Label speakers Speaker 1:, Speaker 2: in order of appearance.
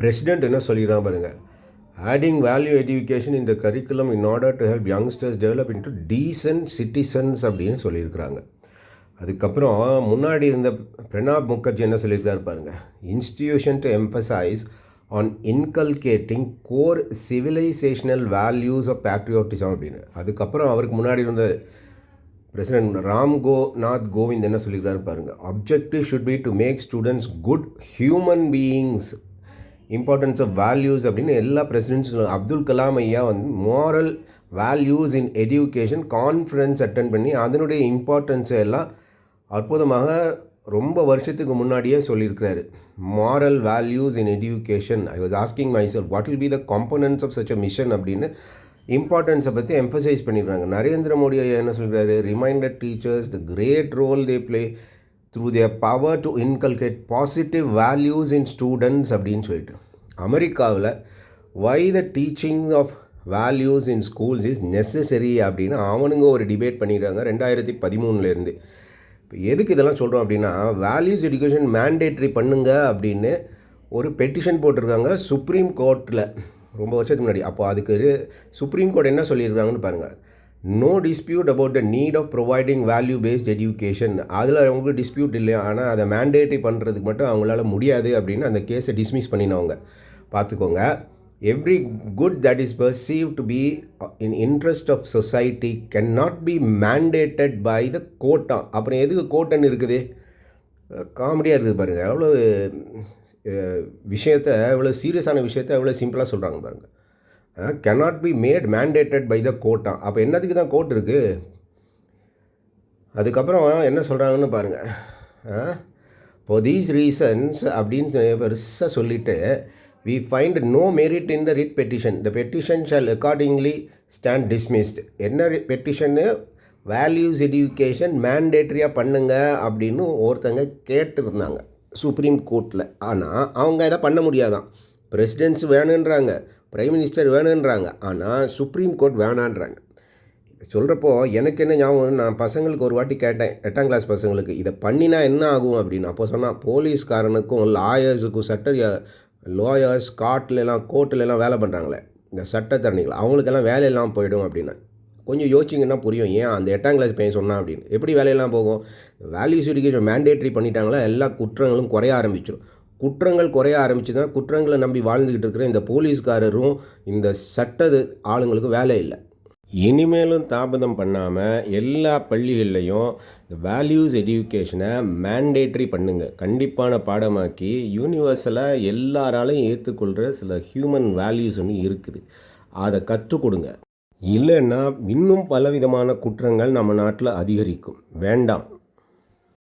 Speaker 1: President என்ன சொல்லிடுறான் பாருங்க, ஆடிங் வேல்யூ எஜுகேஷன் இந்த curriculum in order to help youngsters develop into decent citizens அப்படின்னு சொல்லியிருக்கிறாங்க. அதுக்கப்புறம் முன்னாடி இருந்த பிரணாப் முகர்ஜி என்ன சொல்லியிருக்காரு பாருங்க, institution to emphasise on inculcating core civilisational values of patriotism அப்படின்னு. அதுக்கப்புறம் அவருக்கு முன்னாடி இருந்த பிரசிடென்ட் ராம்நாத் கோவிந்த் என்ன சொல்லியிருக்காரு பாருங்கள், objective should be to make students good human beings, importance of values அப்படின்னு எல்லா பிரசிடென்ட்ஸ். அப்துல் கலாம் ஐயா வந்து moral values in education conference attend பண்ணி அதனுடைய இம்பார்ட்டன்ஸை எல்லாம் அற்புதமாக ரொம்ப வருஷத்துக்கு முன்னாடியே சொல்லியிருக்கிறாரு. Moral values in education, I was asking myself what will be the components of such a mission அப்படின்னு இம்பார்ட்டன்ஸை பற்றி எம்பசைஸ் பண்ணிடுறாங்க. நரேந்திர மோடி ஐயா என்ன சொல்கிறாரு, reminded teachers the great role they play through their power to inculcate positive values in students அப்படின்னு சொல்லிட்டு. அமெரிக்காவில் why the teaching of values in schools is necessary அப்படின்னு அவனுங்க ஒரு டிபேட் பண்ணிடுறாங்க 2013 இப்போ எதுக்கு இதெல்லாம் சொல்கிறோம் அப்படின்னா, வேல்யூஸ் எஜுகேஷன் மேண்டேட்ரி பண்ணுங்க அப்படின்னு ஒரு பெட்டிஷன் போட்டிருக்காங்க சுப்ரீம் கோர்ட்டில் ரொம்ப வருஷத்துக்கு முன்னாடி. அப்போ அதுக்கு சுப்ரீம் கோர்ட் என்ன சொல்லியிருக்காங்கன்னு பாருங்கள், no dispute about the need of providing value based education. அதில் அவங்களுக்கு டிஸ்பியூட் இல்லையா, ஆனால் அதை மேண்டேட்ரி பண்ணுறதுக்கு மட்டும் அவங்களால முடியாது அப்படின்னு அந்த கேஸை டிஸ்மிஸ் பண்ணினவங்க. பார்த்துக்கோங்க, every good that is perceived to be in interest of society can not be mandated by the கோர்ட்டா. அப்புறம் எதுக்கு கோர்ட்டுன்னு இருக்குது, காமெடியாக இருக்குது பாருங்கள். எவ்வளோ விஷயத்தை, எவ்வளோ சீரியஸான விஷயத்தை எவ்வளோ சிம்பிளாக சொல்கிறாங்க பாருங்கள். cannot be made mandated by the court. அப்போ என்னதுக்கு தான் கோர்ட் இருக்குது. அதுக்கப்புறம் என்ன சொல்கிறாங்கன்னு பாருங்கள், for these reasons அப்படின்னு பெருசாக சொல்லிவிட்டு, we find no merit in the writ petition, the petition shall accordingly stand dismissed. என்ன பெட்டிஷன்னு, வேல்யூஸ் எஜுகேஷன் மேண்டேட்ரியாக பண்ணுங்க அப்படின்னு ஒருத்தங்க கேட்டுருந்தாங்க சுப்ரீம் கோர்ட்டில். ஆனால் அவங்க இதை பண்ண முடியாதான். பிரசிடென்ட்ஸ் வேணுன்றாங்க, பிரைம் மினிஸ்டர் வேணுன்றாங்க, ஆனால் சுப்ரீம் கோர்ட் வேணான்றாங்க. சொல்கிறப்போ எனக்கு என்ன ஞாபகம், நான் பசங்களுக்கு ஒரு வாட்டி கேட்டேன், 8ஆம் கிளாஸ் பசங்களுக்கு, இதை பண்ணினா என்ன ஆகும் அப்படின்னு. அப்போ சொன்னால், போலீஸ்காரனுக்கும் லாயர்ஸுக்கும் லாயர்ஸ் கோர்ட்டிலலாம் வேலை பண்ணுறாங்களே இந்த சட்டத்தரணிகள், அவங்களுக்கெல்லாம் வேலையெல்லாம் போயிடும் அப்படின்னா கொஞ்சம் யோசிச்சிங்கன்னா புரியும் ஏன் அந்த 8ஆம் கிளாஸ் பையன் சொன்னான் அப்படின்னு. எப்படி வேலையெல்லாம் போகும், வேல்யூஸ் எஜுகேஷன் மேண்டேட்ரி பண்ணிட்டாங்களா, எல்லா குற்றங்களும் குறைய ஆரம்பிச்சிடும். குற்றங்கள் குறைய ஆரம்பிச்சு தான் குற்றங்களை நம்பி வாழ்ந்துக்கிட்டு இருக்கிற இந்த போலீஸ்காரரும் இந்த சட்ட ஆளுங்களுக்கும் வேலை இல்லை. இனிமேலும் தாமதம் பண்ணாமல் எல்லா பள்ளிகள்லையும் இந்த வேல்யூஸ் எஜுகேஷனை மேண்டேட்ரி பண்ணுங்கள், கண்டிப்பான பாடமாக்கி யூனிவர்சலாக எல்லாராலையும் ஏற்றுக்கொள்கிற சில ஹியூமன் வேல்யூஸ் ஒன்று இருக்குது, அதை கற்றுக் கொடுங்க. இல்லைன்னா இன்னும் பலவிதமான குற்றங்கள் நம்ம நாட்டில் அதிகரிக்கும். வேண்டாம்.